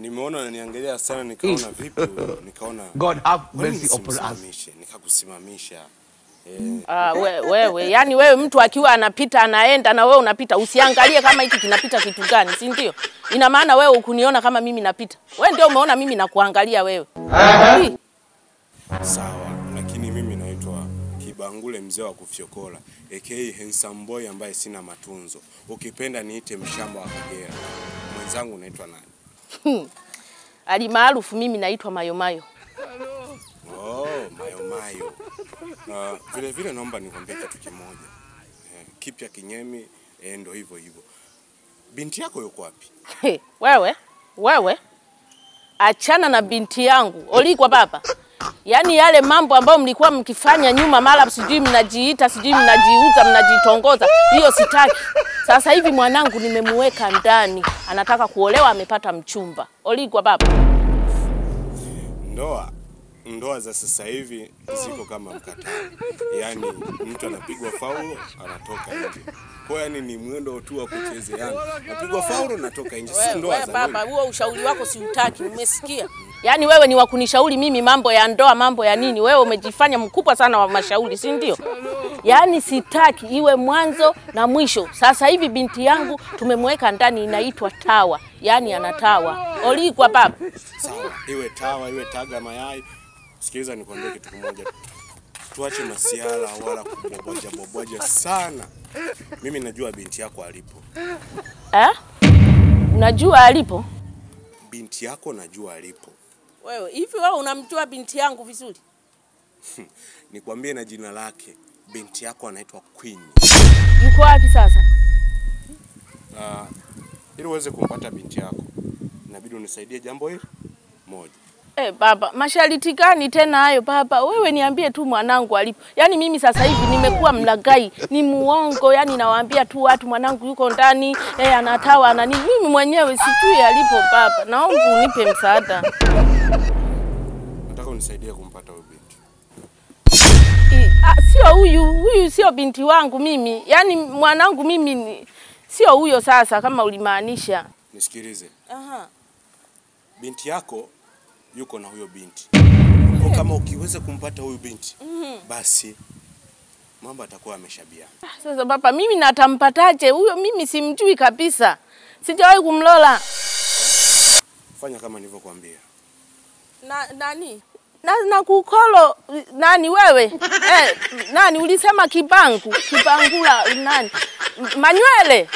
Nimeona unaniangalia sana nikaona vipi nikaona God have mercy upon us. Nikakusimamisha. Wewe yani wewe mtu akiwa anapita anaenda na wewe unapita usiangalie kama hiki kinapita kitu gani, si ndio? Ina maana wewe ukuniona kama mimi napita. Wewe ndio umeona mimi nakuangalia wewe. Sawa, lakini mimi naitwa Kibangule mzee wa kufyokola, aka handsome boy ambaye sina matunzo. Ukipenda niite mshamba wa Kagera. Mwenzangu naitwa nani? Ali maarufu mimi naitwa Mayomayo. Oh, Mayomayo. Vile naomba nikwambie kitu kimoja. Kipya kinyemi ndio hivyo. Binti yako yuko wapi? Wewe achana na binti yangu. Olikwa baba. Yaani yale mambo ambayo mlikuwa mkifanya nyuma, mara sijui mnajiita, sijui mnajiuza, mnajitongoza, hiyo sitaki. Sasa hivi mwanangu nimemuweka ndani, anataka kuolewa, amepata mchumba. Olikwa baba. Ndoa za sasa hivi ziko kama mkataba. Yaani mtu anapigwa faulo anatoka nje. Kwa yani ni mwendo tu wa kuchezeana. Napigwa faulo natoka nje. Si ndoa za baba, huo ushauri wako siutaki, umesikia? Yaani wewe ni wa kunishauri mimi mambo ya ndoa, mambo ya nini? Wewe umejifanya mkubwa sana wa mashauri, si ndio? Yaani sitaki iwe mwanzo na mwisho. Sasa hivi binti yangu tumemweka ndani, inaitwa Tawa. Yaani anatawa. Olikwa baba. Sawa, iwe tawa, iwe taga mayai. Sikiliza nikwambie kitu kimoja. Tuache masiala wala kubwabwaja sana. Mimi najua binti yako alipo. Unajua alipo? Binti yako najua alipo. Wewe, hivi wewe unamjua binti yangu vizuri? Nikwambie na jina lake. Binti yako anaitwa Queen. Yuko wapi sasa? Ili uweze kumpata binti yako, inabidi unisaidie jambo hili moja. Baba, masharti gani tena hayo baba? Wewe niambie tu mwanangu alipo. Yaani mimi sasa hivi nimekuwa mlagai, ni muongo, yaani nawaambia tu watu mwanangu yuko ndani, anatawa anani. Mimi mwenyewe sijui alipo baba. Naomba unipe msaada. Nataka unisaidie kumpata huyo binti. Sio huyu sio binti wangu mimi. Yaani mwanangu mimi sio huyo sasa kama ulimaanisha. Nisikilize. Binti yako yuko na huyo binti. Kama ukiweza kumpata huyo binti, basi mambo atakuwa ameshabiana. Sasa baba, mimi natampataje huyo? Mimi simjui kabisa. Sijawahi kumlola. Fanya kama nilivyokuambia. Nani? Na kukolo nani wewe? Nani ulisema Kibangula nani? Manywele.